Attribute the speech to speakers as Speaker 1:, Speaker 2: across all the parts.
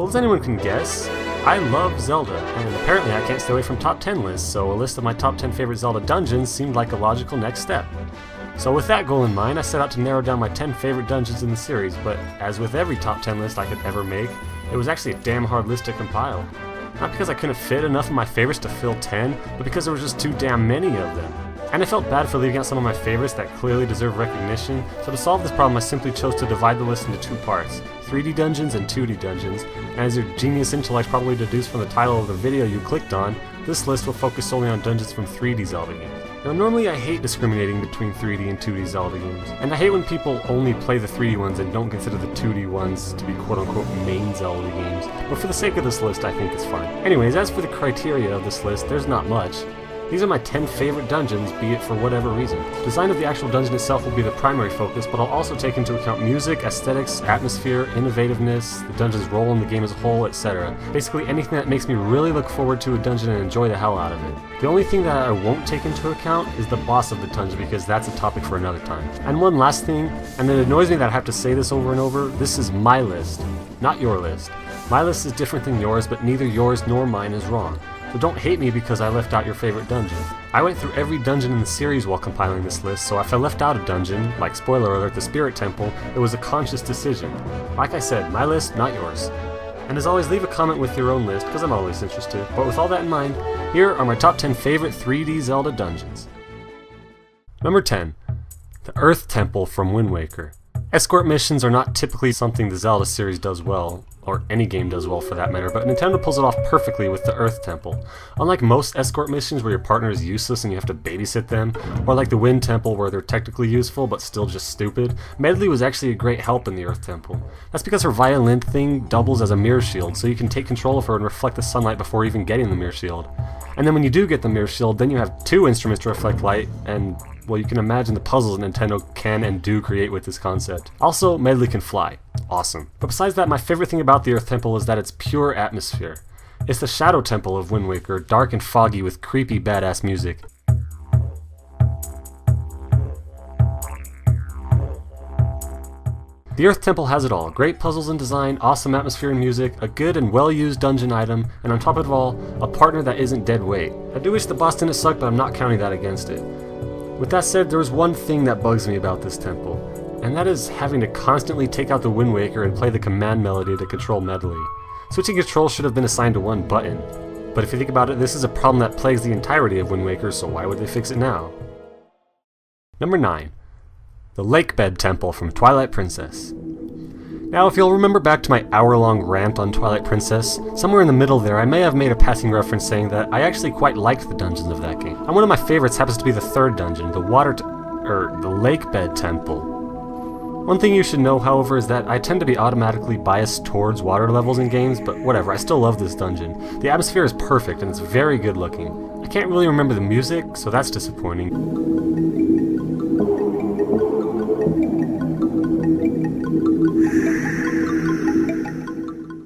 Speaker 1: Well, as anyone can guess, I love Zelda, and apparently I can't stay away from top 10 lists, so a list of my top 10 favorite Zelda dungeons seemed like a logical next step. So with that goal in mind, I set out to narrow down my 10 favorite dungeons in the series, but as with every top 10 list I could ever make, it was actually a damn hard list to compile. Not because I couldn't fit enough of my favorites to fill 10, but because there was just too damn many of them. And I felt bad for leaving out some of my favorites that clearly deserve recognition, so to solve this problem I simply chose to divide the list into two parts, 3D dungeons and 2D dungeons, and as your genius intellect probably deduced from the title of the video you clicked on, this list will focus solely on dungeons from 3D Zelda games. Now normally I hate discriminating between 3D and 2D Zelda games, and I hate when people only play the 3D ones and don't consider the 2D ones to be quote-unquote main Zelda games, but for the sake of this list I think it's fine. Anyways, as for the criteria of this list, there's not much. These are my 10 favorite dungeons, be it for whatever reason. Design of the actual dungeon itself will be the primary focus, but I'll also take into account music, aesthetics, atmosphere, innovativeness, the dungeon's role in the game as a whole, etc. Basically anything that makes me really look forward to a dungeon and enjoy the hell out of it. The only thing that I won't take into account is the boss of the dungeon, because that's a topic for another time. And one last thing, and it annoys me that I have to say this over and over, this is my list, not your list. My list is different than yours, but neither yours nor mine is wrong. So don't hate me because I left out your favorite dungeon. I went through every dungeon in the series while compiling this list, so if I left out a dungeon, like spoiler alert, the Spirit Temple, it was a conscious decision. Like I said, my list, not yours. And as always, leave a comment with your own list, because I'm always interested. But with all that in mind, here are my top 10 favorite 3D Zelda dungeons. Number 10. The Earth Temple from Wind Waker. Escort missions are not typically something the Zelda series does well, or any game does well for that matter, but Nintendo pulls it off perfectly with the Earth Temple. Unlike most escort missions where your partner is useless and you have to babysit them, or like the Wind Temple where they're technically useful but still just stupid, Medley was actually a great help in the Earth Temple. That's because her violin thing doubles as a mirror shield, so you can take control of her and reflect the sunlight before even getting the mirror shield. And then when you do get the mirror shield, then you have two instruments to reflect light, and well, you can imagine the puzzles Nintendo can and do create with this concept. Also, Medley can fly. Awesome. But besides that, my favorite thing about the Earth Temple is that it's pure atmosphere. It's the Shadow Temple of Wind Waker, dark and foggy with creepy badass music. The Earth Temple has it all. Great puzzles and design, awesome atmosphere and music, a good and well-used dungeon item, and on top of it all, a partner that isn't dead weight. I do wish the boss didn't suck, but I'm not counting that against it. With that said, there is one thing that bugs me about this temple, and that is having to constantly take out the Wind Waker and play the command melody to control Medley. Switching controls should have been assigned to one button, but if you think about it, this is a problem that plagues the entirety of Wind Waker, so why would they fix it now? Number 9. The Lakebed Temple from Twilight Princess. Now, if you'll remember back to my hour-long rant on Twilight Princess, somewhere in the middle there I may have made a passing reference saying that I actually quite liked the dungeons of that game. And one of my favorites happens to be the third dungeon, the Lakebed Temple. One thing you should know, however, is that I tend to be automatically biased towards water levels in games, but whatever, I still love this dungeon. The atmosphere is perfect and it's very good looking. I can't really remember the music, so that's disappointing.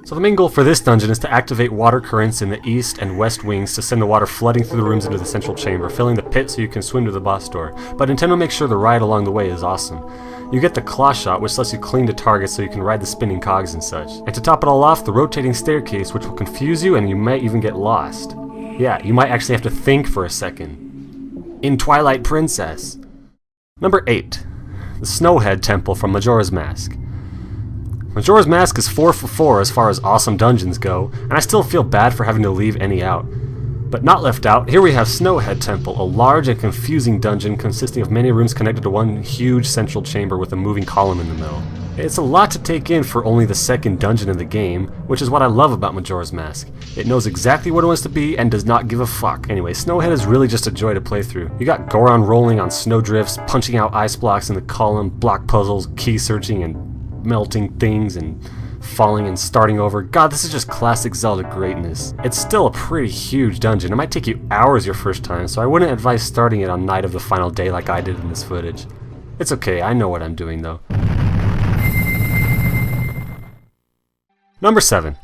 Speaker 1: So the main goal for this dungeon is to activate water currents in the east and west wings to send the water flooding through the rooms into the central chamber, filling the pit so you can swim to the boss door. But Nintendo makes sure the ride along the way is awesome. You get the claw shot, which lets you cling to targets so you can ride the spinning cogs and such. And to top it all off, the rotating staircase, which will confuse you and you might even get lost. Yeah, you might actually have to think for a second. In Twilight Princess. Number 8. The Snowhead Temple from Majora's Mask. Majora's Mask is 4 for 4 as far as awesome dungeons go, and I still feel bad for having to leave any out. But not left out, here we have Snowhead Temple, a large and confusing dungeon consisting of many rooms connected to one huge central chamber with a moving column in the middle. It's a lot to take in for only the second dungeon in the game, which is what I love about Majora's Mask. It knows exactly what it wants to be and does not give a fuck. Anyway, Snowhead is really just a joy to play through. You got Goron rolling on snowdrifts, punching out ice blocks in the column, block puzzles, key searching, and melting things and falling and starting over. God, this is just classic Zelda greatness. It's still a pretty huge dungeon. It might take you hours your first time, so I wouldn't advise starting it on night of the final day like I did in this footage. It's okay, I know what I'm doing though. Number 7.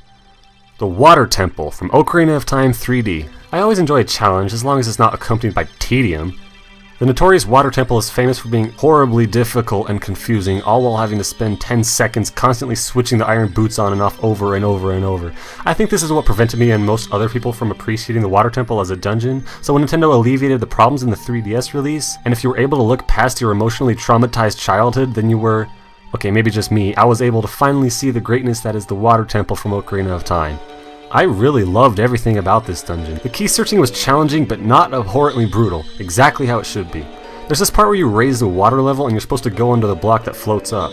Speaker 1: The Water Temple from Ocarina of Time 3D. I always enjoy a challenge as long as it's not accompanied by tedium. The notorious Water Temple is famous for being horribly difficult and confusing, all while having to spend 10 seconds constantly switching the iron boots on and off over and over and over. I think this is what prevented me and most other people from appreciating the Water Temple as a dungeon, so when Nintendo alleviated the problems in the 3DS release, and if you were able to look past your emotionally traumatized childhood, then you were, okay, maybe just me, I was able to finally see the greatness that is the Water Temple from Ocarina of Time. I really loved everything about this dungeon. The key searching was challenging but not abhorrently brutal, exactly how it should be. There's this part where you raise the water level and you're supposed to go under the block that floats up.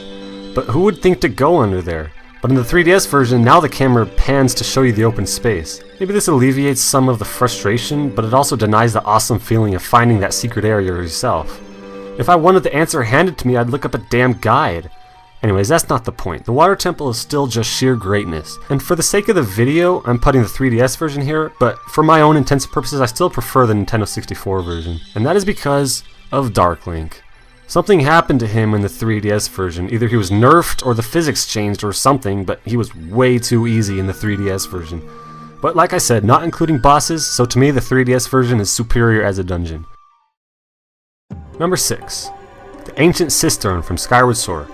Speaker 1: But who would think to go under there? But in the 3DS version, now the camera pans to show you the open space. Maybe this alleviates some of the frustration, but it also denies the awesome feeling of finding that secret area yourself. If I wanted the answer handed to me, I'd look up a damn guide. Anyways, that's not the point. The Water Temple is still just sheer greatness. And for the sake of the video, I'm putting the 3DS version here, but for my own intents and purposes, I still prefer the Nintendo 64 version. And that is because of Dark Link. Something happened to him in the 3DS version. Either he was nerfed or the physics changed or something, but he was way too easy in the 3DS version. But like I said, not including bosses, so to me the 3DS version is superior as a dungeon. Number 6. The Ancient Cistern from Skyward Sword.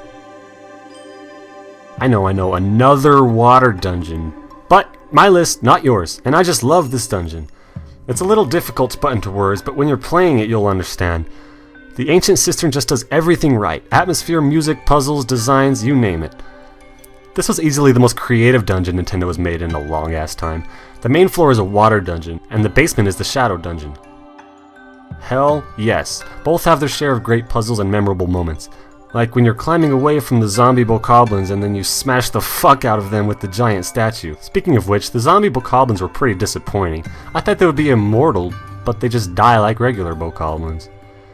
Speaker 1: I know, another water dungeon. But my list, not yours, and I just love this dungeon. It's a little difficult to put into words, but when you're playing it, you'll understand. The Ancient Cistern just does everything right. Atmosphere, music, puzzles, designs, you name it. This was easily the most creative dungeon Nintendo has made in a long ass time. The main floor is a water dungeon, and the basement is the shadow dungeon. Hell yes, both have their share of great puzzles and memorable moments. Like when you're climbing away from the zombie bokoblins and then you smash the fuck out of them with the giant statue. Speaking of which, the zombie bokoblins were pretty disappointing. I thought they would be immortal, but they just die like regular bokoblins.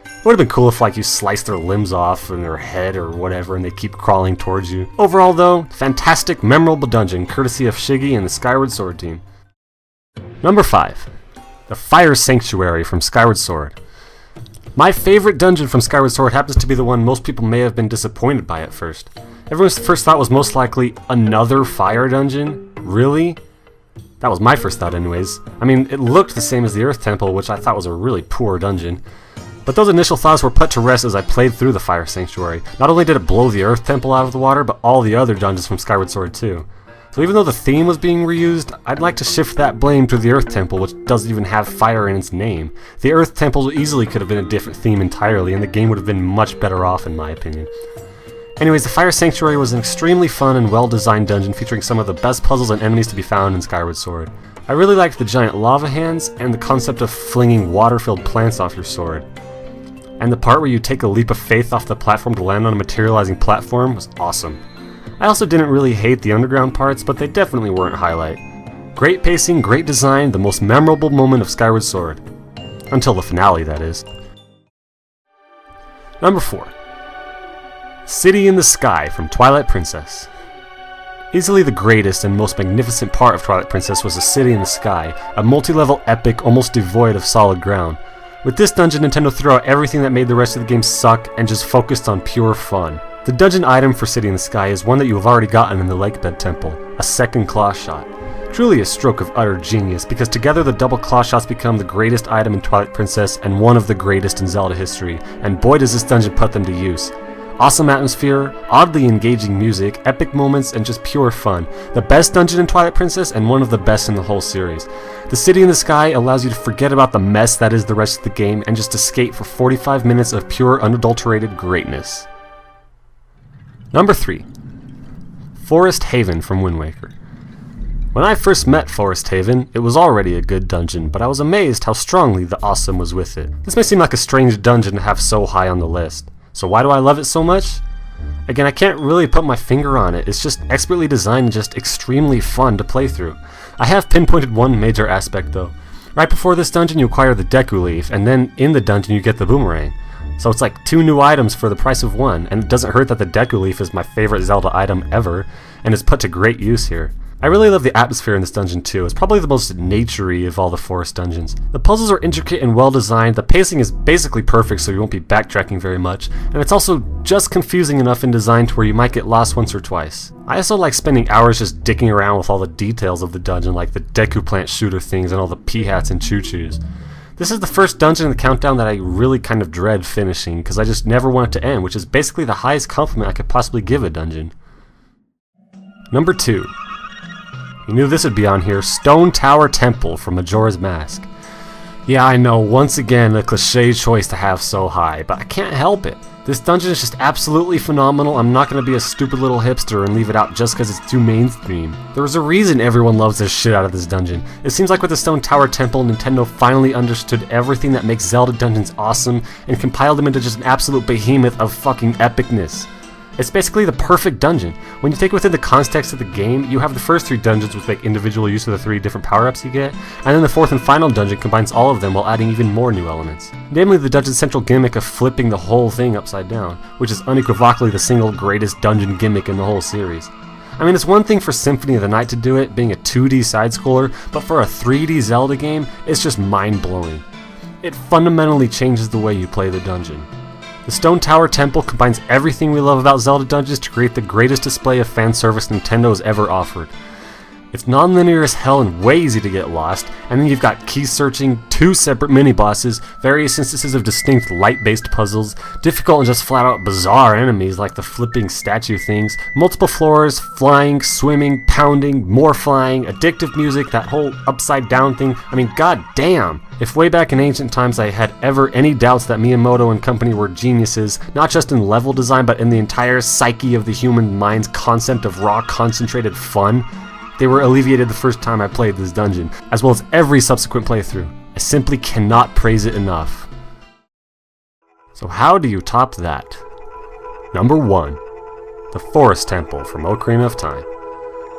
Speaker 1: It would have been cool if like you slice their limbs off and their head or whatever and they keep crawling towards you. Overall though, fantastic, memorable dungeon courtesy of Shiggy and the Skyward Sword team. Number 5. The Fire Sanctuary from Skyward Sword. My favorite dungeon from Skyward Sword happens to be the one most people may have been disappointed by at first. Everyone's first thought was most likely, another fire dungeon? Really? That was my first thought anyways. I mean, it looked the same as the Earth Temple, which I thought was a really poor dungeon. But those initial thoughts were put to rest as I played through the Fire Sanctuary. Not only did it blow the Earth Temple out of the water, but all the other dungeons from Skyward Sword too. So even though the theme was being reused, I'd like to shift that blame to the Earth Temple, which doesn't even have fire in its name. The Earth Temple easily could have been a different theme entirely, and the game would have been much better off in my opinion. Anyways, the Fire Sanctuary was an extremely fun and well-designed dungeon featuring some of the best puzzles and enemies to be found in Skyward Sword. I really liked the giant lava hands, and the concept of flinging water-filled plants off your sword. And the part where you take a leap of faith off the platform to land on a materializing platform was awesome. I also didn't really hate the underground parts, but they definitely weren't a highlight. Great pacing, great design, the most memorable moment of Skyward Sword. Until the finale, that is. Number 4. City in the Sky from Twilight Princess. Easily the greatest and most magnificent part of Twilight Princess was the City in the Sky, a multi-level epic almost devoid of solid ground. With this dungeon, Nintendo threw out everything that made the rest of the game suck and just focused on pure fun. The dungeon item for City in the Sky is one that you have already gotten in the Lakebed Temple, a second claw shot. Truly a stroke of utter genius, because together the double claw shots become the greatest item in Twilight Princess and one of the greatest in Zelda history, and boy does this dungeon put them to use. Awesome atmosphere, oddly engaging music, epic moments, and just pure fun. The best dungeon in Twilight Princess and one of the best in the whole series. The City in the Sky allows you to forget about the mess that is the rest of the game and just escape for 45 minutes of pure unadulterated greatness. Number 3. Forest Haven from Wind Waker. When I first met Forest Haven, it was already a good dungeon, but I was amazed how strongly the awesome was with it. This may seem like a strange dungeon to have so high on the list. So why do I love it so much? Again, I can't really put my finger on it. It's just expertly designed and just extremely fun to play through. I have pinpointed one major aspect though. Right before this dungeon you acquire the Deku Leaf, and then in the dungeon you get the Boomerang. So it's like 2 new items for the price of 1, and it doesn't hurt that the Deku Leaf is my favorite Zelda item ever, and is put to great use here. I really love the atmosphere in this dungeon too. It's probably the most naturey of all the forest dungeons. The puzzles are intricate and well designed, the pacing is basically perfect so you won't be backtracking very much, and it's also just confusing enough in design to where you might get lost once or twice. I also like spending hours just dicking around with all the details of the dungeon, like the Deku Plant shooter things and all the P-hats and choo-choos. This is the first dungeon in the countdown that I really kind of dread finishing, because I just never want it to end, which is basically the highest compliment I could possibly give a dungeon. Number 2. You knew this would be on here, Stone Tower Temple from Majora's Mask. Yeah, I know, once again, a cliche choice to have so high, but I can't help it. This dungeon is just absolutely phenomenal. I'm not going to be a stupid little hipster and leave it out just because it's too mainstream. There's a reason everyone loves the shit out of this dungeon. It seems like with the Stone Tower Temple, Nintendo finally understood everything that makes Zelda Dungeons awesome and compiled them into just an absolute behemoth of fucking epicness. It's basically the perfect dungeon. When you take it within the context of the game, you have the first 3 dungeons which make individual use of the 3 different power-ups you get, and then the 4th and final dungeon combines all of them while adding even more new elements. Namely the dungeon's central gimmick of flipping the whole thing upside down, which is unequivocally the single greatest dungeon gimmick in the whole series. I mean, it's one thing for Symphony of the Night to do it, being a 2D side-scroller, but for a 3D Zelda game, it's just mind-blowing. It fundamentally changes the way you play the dungeon. The Stone Tower Temple combines everything we love about Zelda Dungeons to create the greatest display of fan service Nintendo has ever offered. It's non-linear as hell and way easy to get lost, and then you've got key searching, 2 separate mini-bosses, various instances of distinct light-based puzzles, difficult and just flat-out bizarre enemies like the flipping statue things, multiple floors, flying, swimming, pounding, more flying, addictive music, that whole upside-down thing. I mean, god damn! If way back in ancient times I had ever any doubts that Miyamoto and company were geniuses, not just in level design but in the entire psyche of the human mind's concept of raw concentrated fun, they were alleviated the first time I played this dungeon, as well as every subsequent playthrough. I simply cannot praise it enough. So how do you top that? Number 1. The Forest Temple from Ocarina of Time.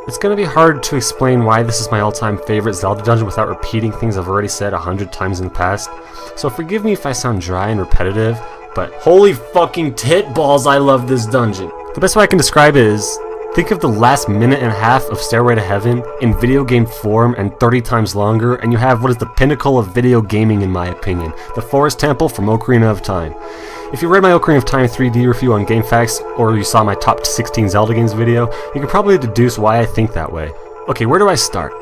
Speaker 1: It's going to be hard to explain why this is my all-time favorite Zelda dungeon without repeating things I've already said 100 times in the past, so forgive me if I sound dry and repetitive, but holy fucking tit balls, I love this dungeon. The best way I can describe it is, think of the last minute and a half of Stairway to Heaven in video game form and 30 times longer, and you have what is the pinnacle of video gaming in my opinion, the Forest Temple from Ocarina of Time. If you read my Ocarina of Time 3D review on GameFAQs, or you saw my top 16 Zelda games video, you can probably deduce why I think that way. Okay, where do I start?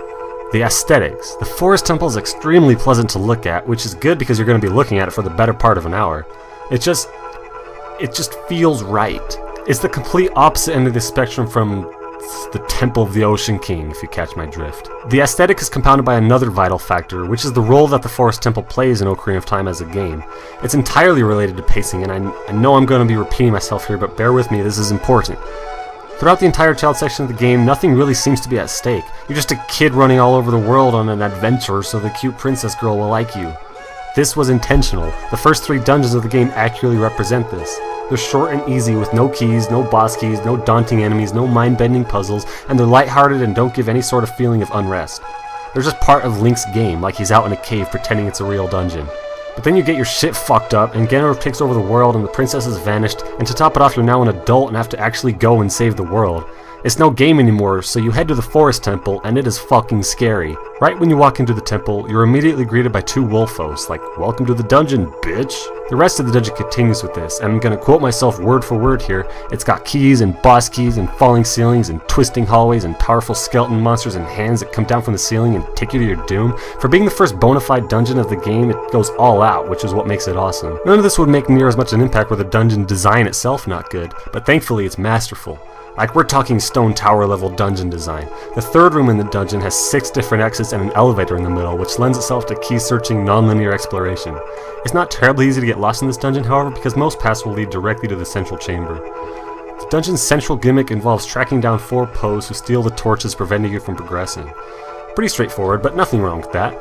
Speaker 1: The aesthetics. The Forest Temple is extremely pleasant to look at, which is good because you're going to be looking at it for the better part of an hour. It just feels right. It's the complete opposite end of the spectrum from the Temple of the Ocean King, if you catch my drift. The aesthetic is compounded by another vital factor, which is the role that the Forest Temple plays in Ocarina of Time as a game. It's entirely related to pacing, and I know I'm going to be repeating myself here, but bear with me, this is important. Throughout the entire child section of the game, nothing really seems to be at stake. You're just a kid running all over the world on an adventure so the cute princess girl will like you. This was intentional. The first 3 dungeons of the game accurately represent this. They're short and easy with no keys, no boss keys, no daunting enemies, no mind-bending puzzles, and they're lighthearted and don't give any sort of feeling of unrest. They're just part of Link's game, like he's out in a cave pretending it's a real dungeon. But then you get your shit fucked up, and Ganondorf takes over the world, and the princess has vanished, and to top it off you're now an adult and have to actually go and save the world. It's no game anymore, so you head to the Forest Temple, and it is fucking scary. Right when you walk into the temple, you're immediately greeted by 2 wolfos, like, "Welcome to the dungeon, bitch!" The rest of the dungeon continues with this, and I'm gonna quote myself word for word here. It's got keys and boss keys and falling ceilings and twisting hallways and powerful skeleton monsters and hands that come down from the ceiling and take you to your doom. For being the first bona fide dungeon of the game, it goes all out, which is what makes it awesome. None of this would make near as much an impact with the dungeon design itself not good, but thankfully it's masterful. Like, we're talking Stone Tower level dungeon design. The 3rd room in the dungeon has 6 different exits and an elevator in the middle, which lends itself to key searching, non-linear exploration. It's not terribly easy to get lost in this dungeon, however, because most paths will lead directly to the central chamber. The dungeon's central gimmick involves tracking down 4 Poes who steal the torches, preventing you from progressing. Pretty straightforward, but nothing wrong with that.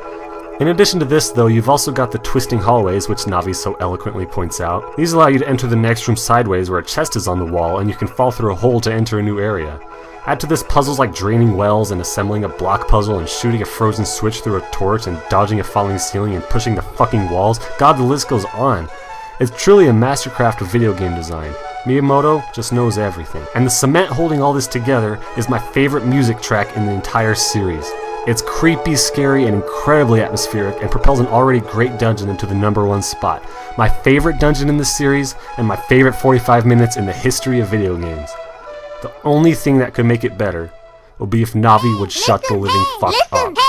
Speaker 1: In addition to this, though, you've also got the twisting hallways, which Navi so eloquently points out. These allow you to enter the next room sideways where a chest is on the wall, and you can fall through a hole to enter a new area. Add to this puzzles like draining wells and assembling a block puzzle and shooting a frozen switch through a torch and dodging a falling ceiling and pushing the fucking walls. God, the list goes on. It's truly a mastercraft of video game design. Miyamoto just knows everything. And the cement holding all this together is my favorite music track in the entire series. It's creepy, scary, and incredibly atmospheric, and propels an already great dungeon into the #1 spot. My favorite dungeon in this series, and my favorite 45 minutes in the history of video games. The only thing that could make it better would be if Navi would shut the living fuck up.